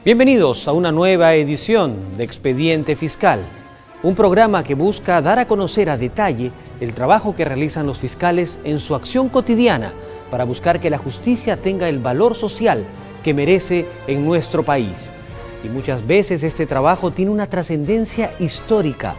Bienvenidos a una nueva edición de Expediente Fiscal, un programa que busca dar a conocer a detalle el trabajo que realizan los fiscales en su acción cotidiana para buscar que la justicia tenga el valor social que merece en nuestro país. Y muchas veces este trabajo tiene una trascendencia histórica,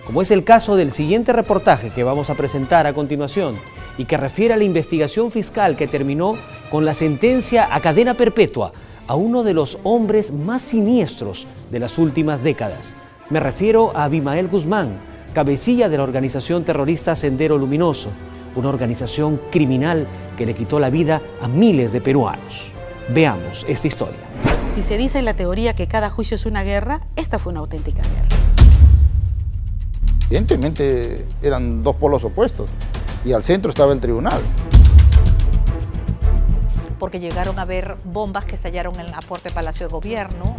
como es el caso del siguiente reportaje que vamos a presentar a continuación y que refiere a la investigación fiscal que terminó con la sentencia a cadena perpetua a uno de los hombres más siniestros de las últimas décadas. Me refiero a Abimael Guzmán, cabecilla de la organización terrorista Sendero Luminoso, una organización criminal que le quitó la vida a miles de peruanos. Veamos esta historia. Si se dice en la teoría que cada juicio es una guerra, esta fue una auténtica guerra. Evidentemente eran dos polos opuestos y al centro estaba el tribunal. Porque llegaron a haber bombas que estallaron en la puerta del Palacio de Gobierno.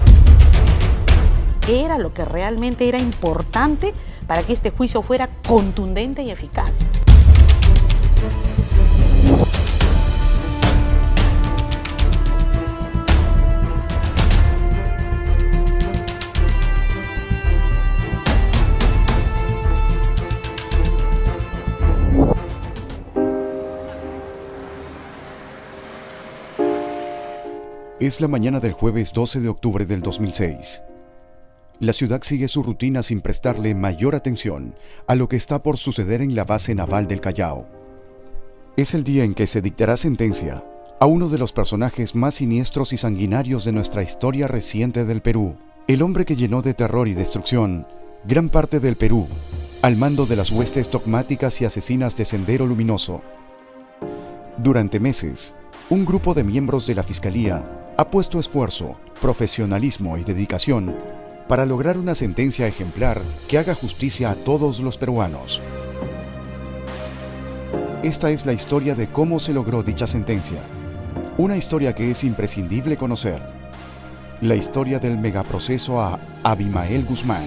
¿Qué era lo que realmente era importante para que este juicio fuera contundente y eficaz? Es la mañana del jueves 12 de octubre del 2006. La ciudad sigue su rutina sin prestarle mayor atención a lo que está por suceder en la base naval del Callao. Es el día en que se dictará sentencia a uno de los personajes más siniestros y sanguinarios de nuestra historia reciente del Perú, el hombre que llenó de terror y destrucción gran parte del Perú, al mando de las huestes dogmáticas y asesinas de Sendero Luminoso. Durante meses, un grupo de miembros de la Fiscalía ha puesto esfuerzo, profesionalismo y dedicación para lograr una sentencia ejemplar que haga justicia a todos los peruanos. Esta es la historia de cómo se logró dicha sentencia, una historia que es imprescindible conocer, la historia del megaproceso a Abimael Guzmán.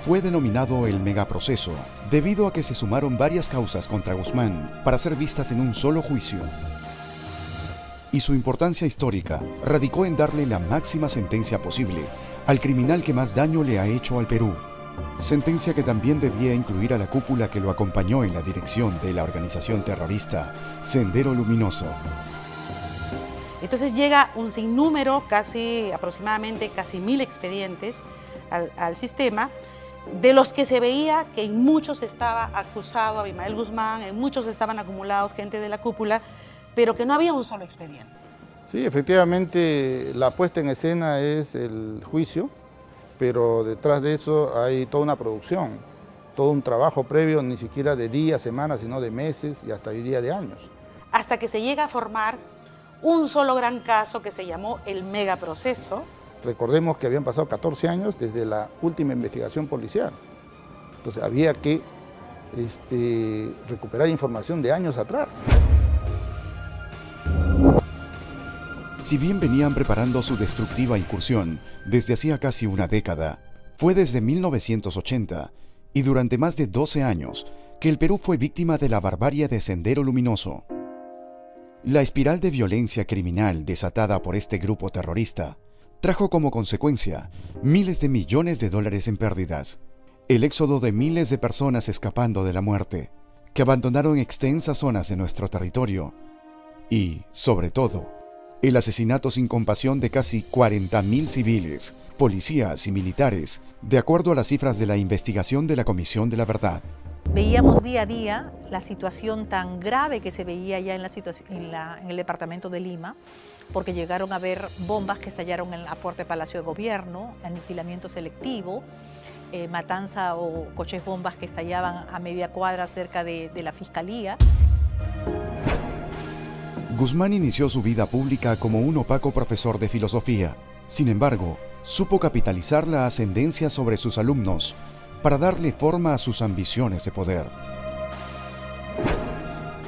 Fue denominado el megaproceso debido a que se sumaron varias causas contra Guzmán para ser vistas en un solo juicio. Y su importancia histórica radicó en darle la máxima sentencia posible al criminal que más daño le ha hecho al Perú. Sentencia que también debía incluir a la cúpula que lo acompañó en la dirección de la organización terrorista Sendero Luminoso. Entonces llega un sinnúmero, aproximadamente casi 1000 expedientes al sistema, de los que se veía que en muchos estaba acusado Abimael Guzmán, en muchos estaban acumulados gente de la cúpula, pero que no había un solo expediente. Sí, efectivamente la puesta en escena es el juicio, pero detrás de eso hay toda una producción, todo un trabajo previo, ni siquiera de días, semanas, sino de meses y hasta diría de años. Hasta que se llega a formar un solo gran caso que se llamó el megaproceso. Recordemos que habían pasado 14 años desde la última investigación policial. Entonces había que recuperar información de años atrás. Si bien venían preparando su destructiva incursión desde hacía casi una década, fue desde 1980 y durante más de 12 años que el Perú fue víctima de la barbarie de Sendero Luminoso. La espiral de violencia criminal desatada por este grupo terrorista trajo como consecuencia miles de millones de dólares en pérdidas, el éxodo de miles de personas escapando de la muerte, que abandonaron extensas zonas de nuestro territorio, y, sobre todo, el asesinato sin compasión de casi 40.000 civiles, policías y militares, de acuerdo a las cifras de la investigación de la Comisión de la Verdad. Veíamos día a día la situación tan grave que se veía ya en el departamento de Lima, porque llegaron a haber bombas que estallaron en la puerta del Palacio de Gobierno, aniquilamiento selectivo, matanza o coches bombas que estallaban a media cuadra cerca de la Fiscalía. Guzmán inició su vida pública como un opaco profesor de filosofía. Sin embargo, supo capitalizar la ascendencia sobre sus alumnos para darle forma a sus ambiciones de poder.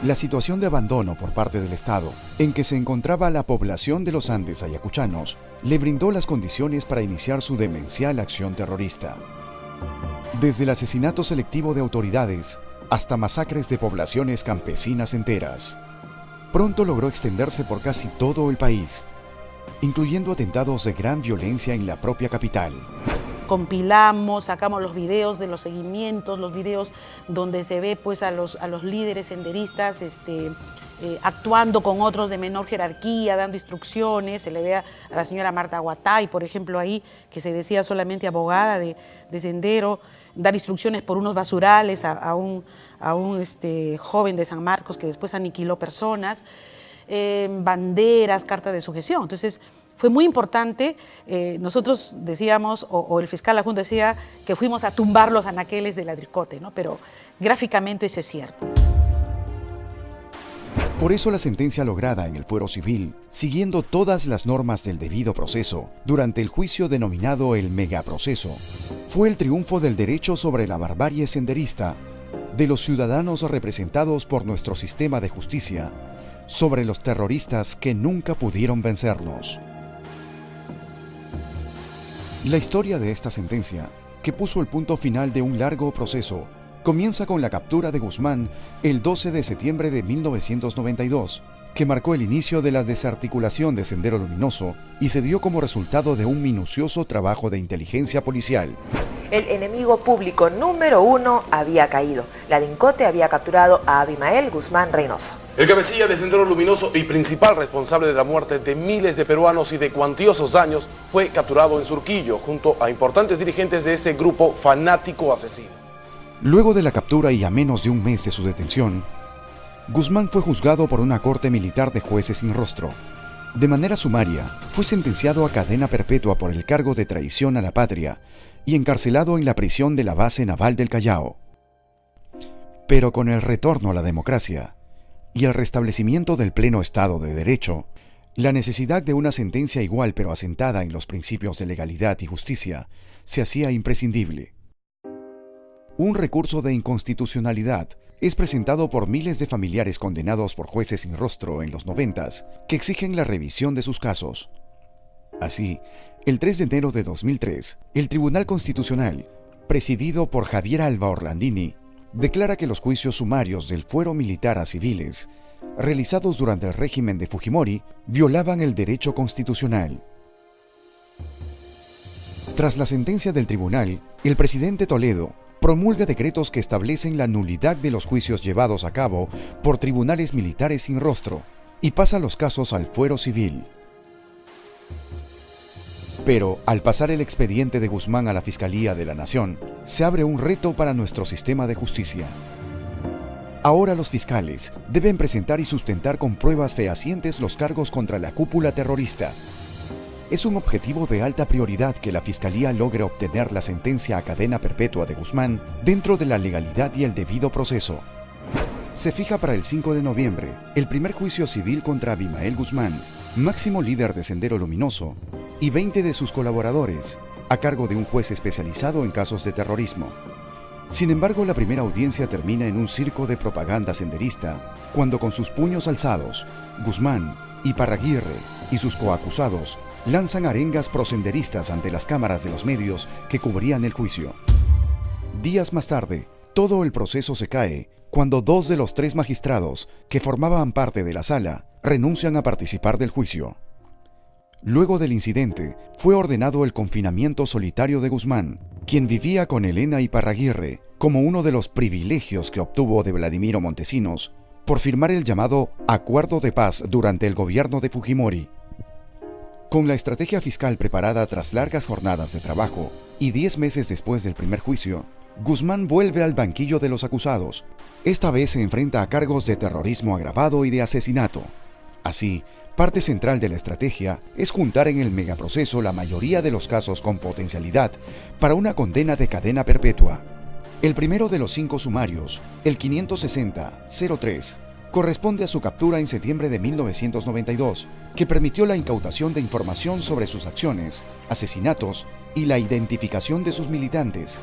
La situación de abandono por parte del Estado, en que se encontraba la población de los Andes ayacuchanos, le brindó las condiciones para iniciar su demencial acción terrorista. Desde el asesinato selectivo de autoridades hasta masacres de poblaciones campesinas enteras. Pronto logró extenderse por casi todo el país, incluyendo atentados de gran violencia en la propia capital. Compilamos, sacamos los videos de los seguimientos, los videos donde se ve pues a los líderes senderistas actuando con otros de menor jerarquía, dando instrucciones. Se le ve a la señora Marta Guatay, por ejemplo, ahí, que se decía solamente abogada de sendero, dar instrucciones por unos basurales a un joven de San Marcos que después aniquiló personas, banderas, cartas de sujeción. Entonces, fue muy importante. Nosotros decíamos, o el fiscal adjunto decía, que fuimos a tumbar los anaqueles del Adricote, ¿no? Pero gráficamente eso es cierto. Por eso la sentencia lograda en el fuero civil, siguiendo todas las normas del debido proceso, durante el juicio denominado el megaproceso, fue el triunfo del derecho sobre la barbarie senderista, de los ciudadanos representados por nuestro sistema de justicia, sobre los terroristas que nunca pudieron vencernos. La historia de esta sentencia, que puso el punto final de un largo proceso, comienza con la captura de Guzmán el 12 de septiembre de 1992, que marcó el inicio de la desarticulación de Sendero Luminoso y se dio como resultado de un minucioso trabajo de inteligencia policial. El enemigo público número 1 había caído. La DINCOTE había capturado a Abimael Guzmán Reynoso. El cabecilla de Sendero Luminoso y principal responsable de la muerte de miles de peruanos y de cuantiosos daños fue capturado en Surquillo junto a importantes dirigentes de ese grupo fanático asesino. Luego de la captura y a menos de un mes de su detención, Guzmán fue juzgado por una corte militar de jueces sin rostro. De manera sumaria, fue sentenciado a cadena perpetua por el cargo de traición a la patria y encarcelado en la prisión de la base naval del Callao. Pero con el retorno a la democracia y el restablecimiento del pleno Estado de Derecho, la necesidad de una sentencia igual pero asentada en los principios de legalidad y justicia se hacía imprescindible. Un recurso de inconstitucionalidad es presentado por miles de familiares condenados por jueces sin rostro en los 90s que exigen la revisión de sus casos. Así, el 3 de enero de 2003, el Tribunal Constitucional, presidido por Javier Alba Orlandini, declara que los juicios sumarios del fuero militar a civiles, realizados durante el régimen de Fujimori, violaban el derecho constitucional. Tras la sentencia del tribunal, el presidente Toledo promulga decretos que establecen la nulidad de los juicios llevados a cabo por tribunales militares sin rostro y pasa los casos al fuero civil. Pero, al pasar el expediente de Guzmán a la Fiscalía de la Nación, se abre un reto para nuestro sistema de justicia. Ahora los fiscales deben presentar y sustentar con pruebas fehacientes los cargos contra la cúpula terrorista. Es un objetivo de alta prioridad que la Fiscalía logre obtener la sentencia a cadena perpetua de Guzmán dentro de la legalidad y el debido proceso. Se fija para el 5 de noviembre el primer juicio civil contra Abimael Guzmán, máximo líder de Sendero Luminoso, y 20 de sus colaboradores, a cargo de un juez especializado en casos de terrorismo. Sin embargo, la primera audiencia termina en un circo de propaganda senderista, cuando con sus puños alzados, Guzmán, Iparraguirre y sus coacusados lanzan arengas prosenderistas ante las cámaras de los medios que cubrían el juicio. Días más tarde, todo el proceso se cae cuando 2 de los 3 magistrados que formaban parte de la sala renuncian a participar del juicio. Luego del incidente, fue ordenado el confinamiento solitario de Guzmán, quien vivía con Elena Iparraguirre como uno de los privilegios que obtuvo de Vladimiro Montesinos por firmar el llamado Acuerdo de Paz durante el gobierno de Fujimori. Con la estrategia fiscal preparada tras largas jornadas de trabajo y 10 meses después del primer juicio, Guzmán vuelve al banquillo de los acusados. Esta vez se enfrenta a cargos de terrorismo agravado y de asesinato. Así, parte central de la estrategia es juntar en el megaproceso la mayoría de los casos con potencialidad para una condena de cadena perpetua. El primero de los 5 sumarios, el 560-03, corresponde a su captura en septiembre de 1992, que permitió la incautación de información sobre sus acciones, asesinatos y la identificación de sus militantes.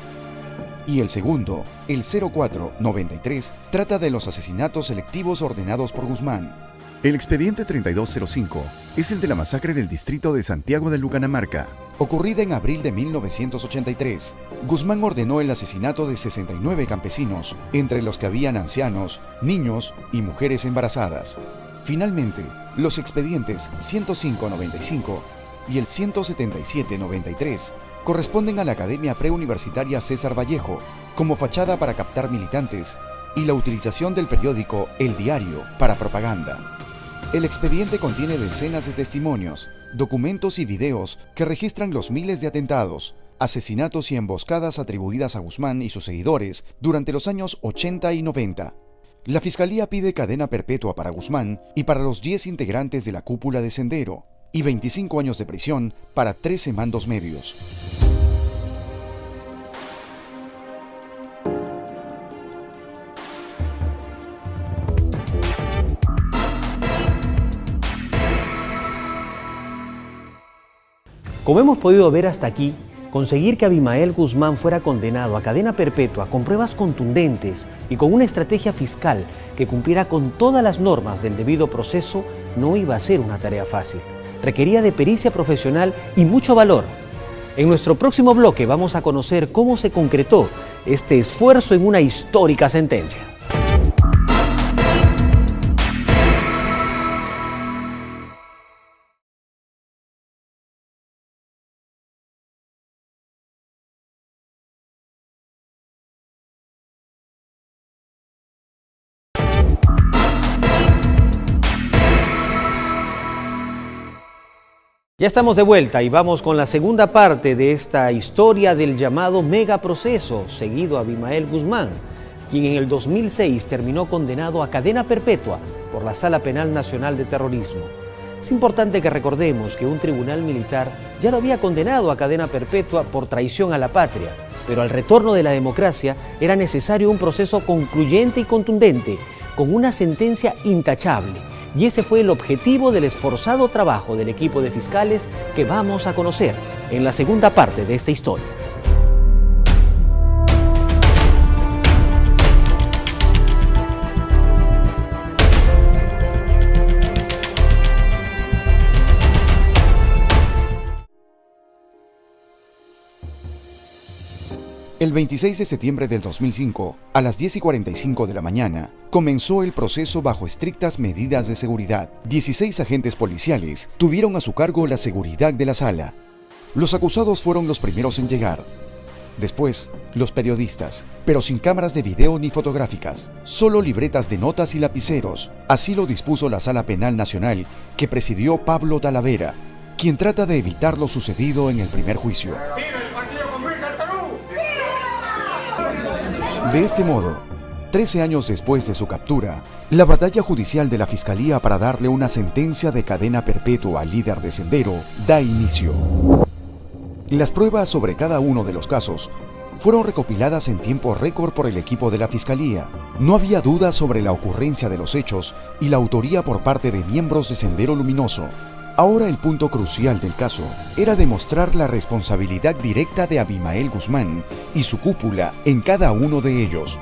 Y el segundo, el 04-93, trata de los asesinatos selectivos ordenados por Guzmán. El expediente 3205 es el de la masacre del distrito de Santiago de Lucanamarca, ocurrida en abril de 1983. Guzmán ordenó el asesinato de 69 campesinos, entre los que habían ancianos, niños y mujeres embarazadas. Finalmente, los expedientes 105-95 y el 177-93 corresponden a la Academia Preuniversitaria César Vallejo como fachada para captar militantes y la utilización del periódico El Diario para propaganda. El expediente contiene decenas de testimonios, documentos y videos que registran los miles de atentados, asesinatos y emboscadas atribuidas a Guzmán y sus seguidores durante los años 80 y 90. La Fiscalía pide cadena perpetua para Guzmán y para los 10 integrantes de la cúpula de Sendero, y 25 años de prisión para 13 mandos medios. Como hemos podido ver hasta aquí, conseguir que Abimael Guzmán fuera condenado a cadena perpetua con pruebas contundentes y con una estrategia fiscal que cumpliera con todas las normas del debido proceso no iba a ser una tarea fácil. Requería de pericia profesional y mucho valor. En nuestro próximo bloque vamos a conocer cómo se concretó este esfuerzo en una histórica sentencia. Ya estamos de vuelta y vamos con la segunda parte de esta historia del llamado megaproceso seguido a Abimael Guzmán, quien en el 2006 terminó condenado a cadena perpetua por la Sala Penal Nacional de Terrorismo. Es importante que recordemos que un tribunal militar ya lo había condenado a cadena perpetua por traición a la patria, pero al retorno de la democracia era necesario un proceso concluyente y contundente, con una sentencia intachable. Y ese fue el objetivo del esforzado trabajo del equipo de fiscales que vamos a conocer en la segunda parte de esta historia. El 26 de septiembre del 2005, a las 10:45 de la mañana, comenzó el proceso bajo estrictas medidas de seguridad. 16 agentes policiales tuvieron a su cargo la seguridad de la sala. Los acusados fueron los primeros en llegar. Después, los periodistas, pero sin cámaras de video ni fotográficas, solo libretas de notas y lapiceros. Así lo dispuso la Sala Penal Nacional, que presidió Pablo Talavera, quien trata de evitar lo sucedido en el primer juicio. De este modo, 13 años después de su captura, la batalla judicial de la Fiscalía para darle una sentencia de cadena perpetua al líder de Sendero da inicio. Las pruebas sobre cada uno de los casos fueron recopiladas en tiempo récord por el equipo de la Fiscalía. No había duda sobre la ocurrencia de los hechos y la autoría por parte de miembros de Sendero Luminoso. Ahora el punto crucial del caso era demostrar la responsabilidad directa de Abimael Guzmán y su cúpula en cada uno de ellos.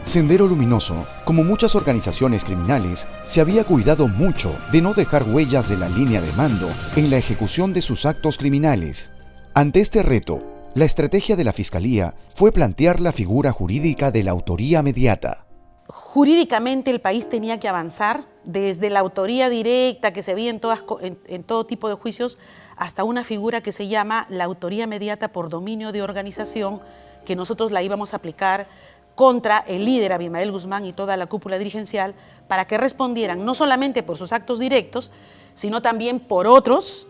Sendero Luminoso, como muchas organizaciones criminales, se había cuidado mucho de no dejar huellas de la línea de mando en la ejecución de sus actos criminales. Ante este reto, la estrategia de la Fiscalía fue plantear la figura jurídica de la autoría mediata. Jurídicamente el país tenía que avanzar desde la autoría directa que se veía en todo tipo de juicios hasta una figura que se llama la autoría mediata por dominio de organización, que nosotros la íbamos a aplicar contra el líder Abimael Guzmán y toda la cúpula dirigencial para que respondieran no solamente por sus actos directos, sino también por otros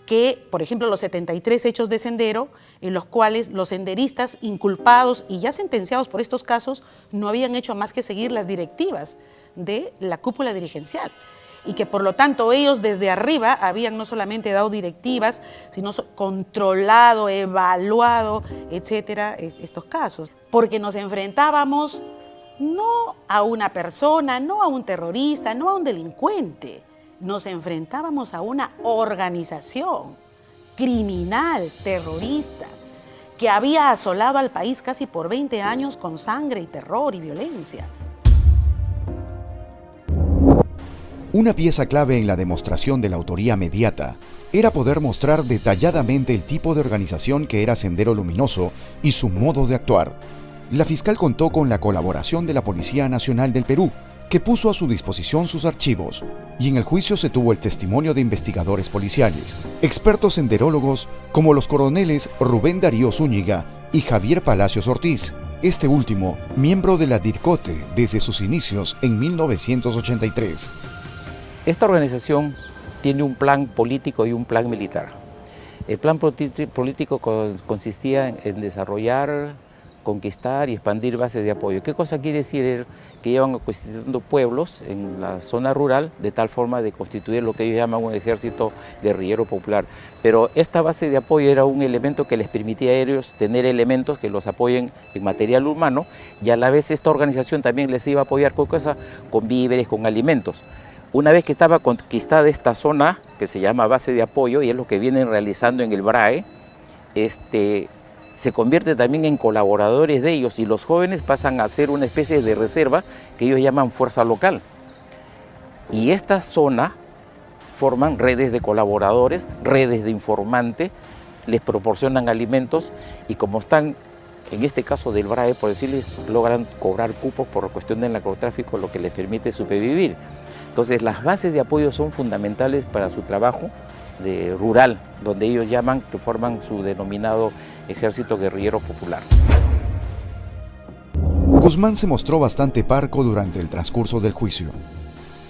que, por ejemplo, los 73 hechos de Sendero, en los cuales los senderistas inculpados y ya sentenciados por estos casos no habían hecho más que seguir las directivas de la cúpula dirigencial y que por lo tanto ellos desde arriba habían no solamente dado directivas, sino controlado, evaluado, etcétera, estos casos. Porque nos enfrentábamos no a una persona, no a un terrorista, no a un delincuente, nos enfrentábamos a una organización criminal, terrorista, que había asolado al país casi por 20 años con sangre y terror y violencia. Una pieza clave en la demostración de la autoría mediata era poder mostrar detalladamente el tipo de organización que era Sendero Luminoso y su modo de actuar. La fiscal contó con la colaboración de la Policía Nacional del Perú, que puso a su disposición sus archivos, y en el juicio se tuvo el testimonio de investigadores policiales, expertos senderólogos como los coroneles Rubén Darío Zúñiga y Javier Palacios Ortiz, este último miembro de la DIRCOTE desde sus inicios en 1983. Esta organización tiene un plan político y un plan militar. El plan político consistía en desarrollar, conquistar y expandir bases de apoyo. ¿Qué cosa quiere decir? Que iban constituyendo pueblos en la zona rural de tal forma de constituir lo que ellos llaman un ejército guerrillero popular. Pero esta base de apoyo era un elemento que les permitía a ellos tener elementos que los apoyen en material humano, y a la vez esta organización también les iba a apoyar con cosas, con víveres, con alimentos. Una vez que estaba conquistada esta zona, que se llama base de apoyo, y es lo que vienen realizando en el BRAE, se convierte también en colaboradores de ellos, y los jóvenes pasan a ser una especie de reserva que ellos llaman fuerza local. Y esta zona forman redes de colaboradores, redes de informantes, les proporcionan alimentos, y como están, en este caso del BRAE, por decirles, logran cobrar cupos por cuestión del narcotráfico, lo que les permite sobrevivir. Entonces las bases de apoyo son fundamentales para su trabajo rural, donde ellos llaman que forman su denominado Ejército Guerrillero Popular. Guzmán se mostró bastante parco durante el transcurso del juicio.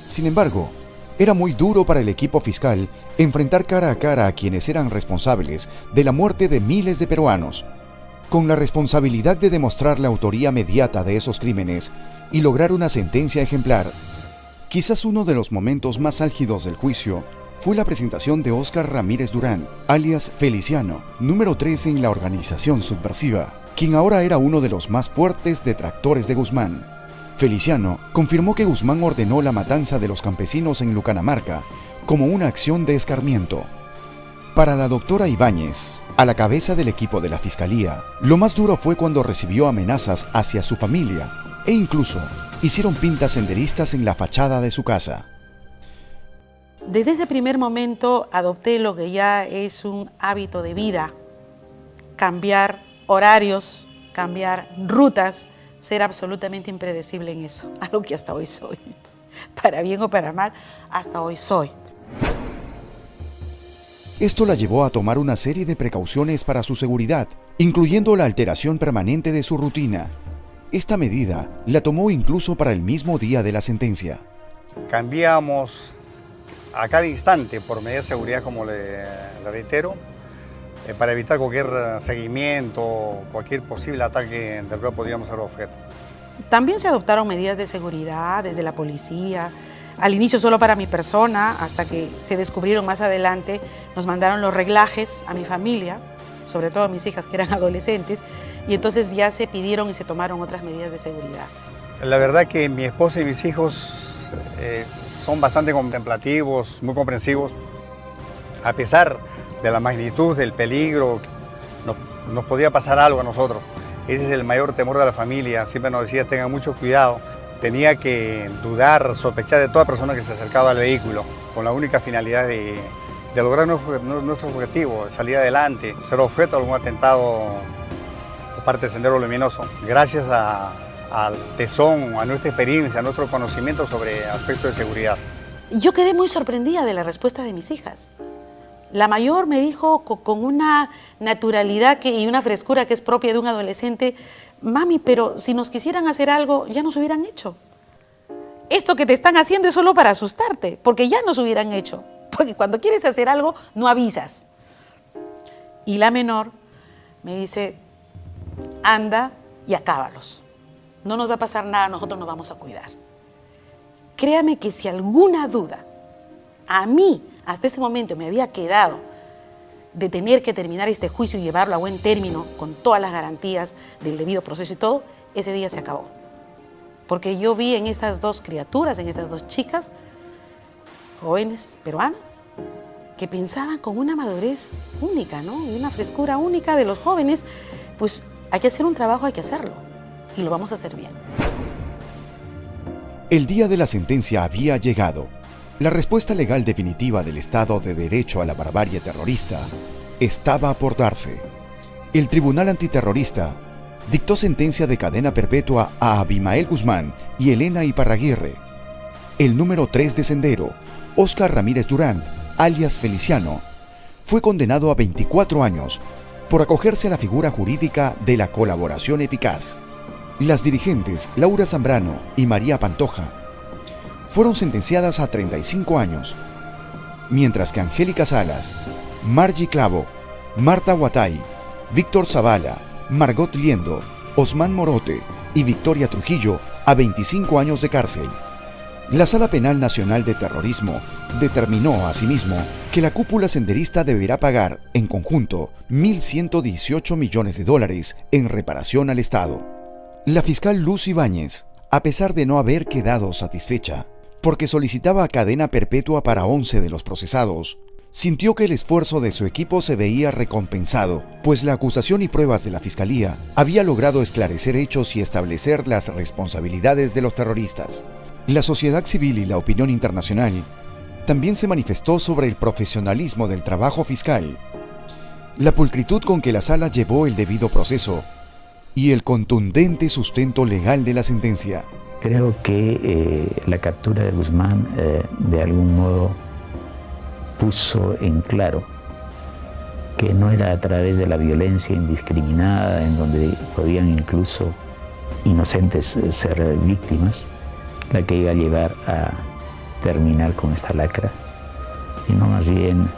Sin embargo, era muy duro para el equipo fiscal enfrentar cara a cara a quienes eran responsables de la muerte de miles de peruanos, con la responsabilidad de demostrar la autoría mediata de esos crímenes y lograr una sentencia ejemplar. Quizás uno de los momentos más álgidos del juicio fue la presentación de Óscar Ramírez Durán, alias Feliciano, número 3 en la organización subversiva, quien ahora era uno de los más fuertes detractores de Guzmán. Feliciano confirmó que Guzmán ordenó la matanza de los campesinos en Lucanamarca como una acción de escarmiento. Para la doctora Ibáñez, a la cabeza del equipo de la Fiscalía, lo más duro fue cuando recibió amenazas hacia su familia e incluso hicieron pintas senderistas en la fachada de su casa. Desde ese primer momento adopté lo que ya es un hábito de vida: cambiar horarios, cambiar rutas, ser absolutamente impredecible en eso, algo que hasta hoy soy. Para bien o para mal, hasta hoy soy. Esto la llevó a tomar una serie de precauciones para su seguridad, incluyendo la alteración permanente de su rutina. Esta medida la tomó incluso para el mismo día de la sentencia. Cambiamos a cada instante por medidas de seguridad, como le reitero, para evitar cualquier seguimiento, cualquier posible ataque del cual podríamos ser objeto. También se adoptaron medidas de seguridad desde la policía, al inicio solo para mi persona, hasta que se descubrieron más adelante, nos mandaron los reglajes a mi familia, sobre todo a mis hijas que eran adolescentes, y entonces ya se pidieron y se tomaron otras medidas de seguridad. La verdad que mi esposa y mis hijos son bastante contemplativos, muy comprensivos, a pesar de la magnitud del peligro, nos podía pasar algo a nosotros. Ese es el mayor temor de la familia, siempre nos decía tengan mucho cuidado. Tenía que dudar, sospechar de toda persona que se acercaba al vehículo, con la única finalidad de lograr nuestro objetivo, de salir adelante, ser objeto de algún atentado por parte del Sendero Luminoso. Gracias al tesón, a nuestra experiencia, a nuestro conocimiento sobre aspectos de seguridad. Yo quedé muy sorprendida de la respuesta de mis hijas. La mayor me dijo con una naturalidad y una frescura que es propia de un adolescente: mami, pero si nos quisieran hacer algo, ya nos hubieran hecho. Esto que te están haciendo es solo para asustarte, porque ya nos hubieran hecho. Porque cuando quieres hacer algo, no avisas. Y la menor me dice: anda y acábalos. No nos va a pasar nada, nosotros nos vamos a cuidar. Créame que si alguna duda a mí hasta ese momento me había quedado de tener que terminar este juicio y llevarlo a buen término con todas las garantías del debido proceso y todo, ese día se acabó. Porque yo vi en estas dos criaturas, en estas dos chicas, jóvenes peruanas, que pensaban con una madurez única, ¿no? Y una frescura única de los jóvenes. Pues hay que hacer un trabajo, hay que hacerlo. Y lo vamos a hacer bien. El día de la sentencia había llegado. La respuesta legal definitiva del Estado de Derecho a la barbarie terrorista estaba por darse. El Tribunal Antiterrorista dictó sentencia de cadena perpetua a Abimael Guzmán y Elena Iparraguirre. El número 3 de Sendero, Óscar Ramírez Durán, alias Feliciano, fue condenado a 24 años por acogerse a la figura jurídica de la colaboración eficaz. Las dirigentes Laura Zambrano y María Pantoja fueron sentenciadas a 35 años, mientras que Angélica Salas, Margie Clavo, Marta Huatay, Víctor Zavala, Margot Liendo, Osman Morote y Victoria Trujillo a 25 años de cárcel. La Sala Penal Nacional de Terrorismo determinó asimismo que la cúpula senderista deberá pagar en conjunto $1.118 millones en reparación al Estado. La fiscal Luz Ibáñez, a pesar de no haber quedado satisfecha, porque solicitaba cadena perpetua para 11 de los procesados, sintió que el esfuerzo de su equipo se veía recompensado, pues la acusación y pruebas de la Fiscalía había logrado esclarecer hechos y establecer las responsabilidades de los terroristas. La sociedad civil y la opinión internacional también se manifestó sobre el profesionalismo del trabajo fiscal, la pulcritud con que la sala llevó el debido proceso y el contundente sustento legal de la sentencia. Creo que la captura de Guzmán de algún modo puso en claro que no era a través de la violencia indiscriminada en donde podían incluso inocentes ser víctimas la que iba a llevar a terminar con esta lacra, sino más bien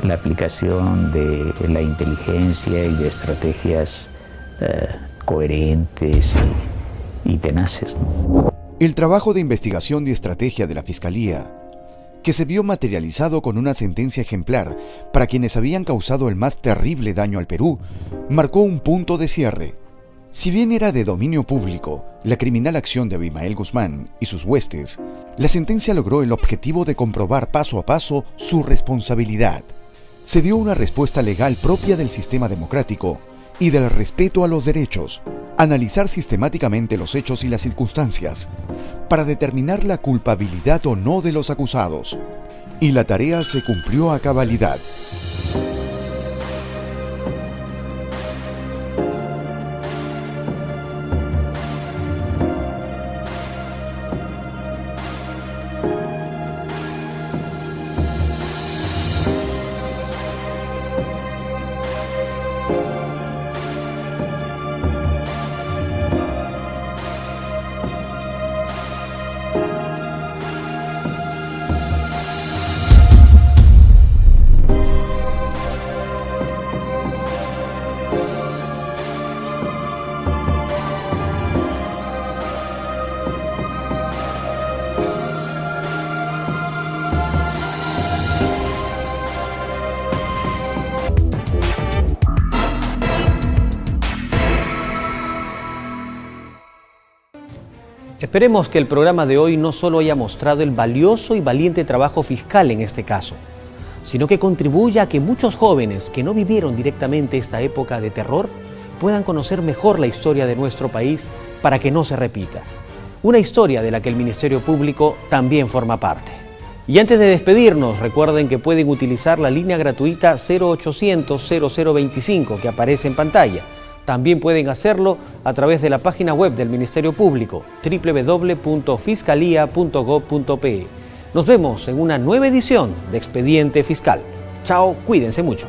la aplicación de la inteligencia y de estrategias coherentes y tenaces, ¿no? El trabajo de investigación y estrategia de la Fiscalía, que se vio materializado con una sentencia ejemplar para quienes habían causado el más terrible daño al Perú, marcó un punto de cierre. Si bien era de dominio público la criminal acción de Abimael Guzmán y sus huestes, la sentencia logró el objetivo de comprobar paso a paso su responsabilidad. Se dio una respuesta legal propia del sistema democrático y del respeto a los derechos, analizar sistemáticamente los hechos y las circunstancias, para determinar la culpabilidad o no de los acusados. Y la tarea se cumplió a cabalidad. Esperemos que el programa de hoy no solo haya mostrado el valioso y valiente trabajo fiscal en este caso, sino que contribuya a que muchos jóvenes que no vivieron directamente esta época de terror puedan conocer mejor la historia de nuestro país para que no se repita. Una historia de la que el Ministerio Público también forma parte. Y antes de despedirnos, recuerden que pueden utilizar la línea gratuita 0800-0025 que aparece en pantalla. También pueden hacerlo a través de la página web del Ministerio Público, www.fiscalía.gov.pe. Nos vemos en una nueva edición de Expediente Fiscal. Chao, cuídense mucho.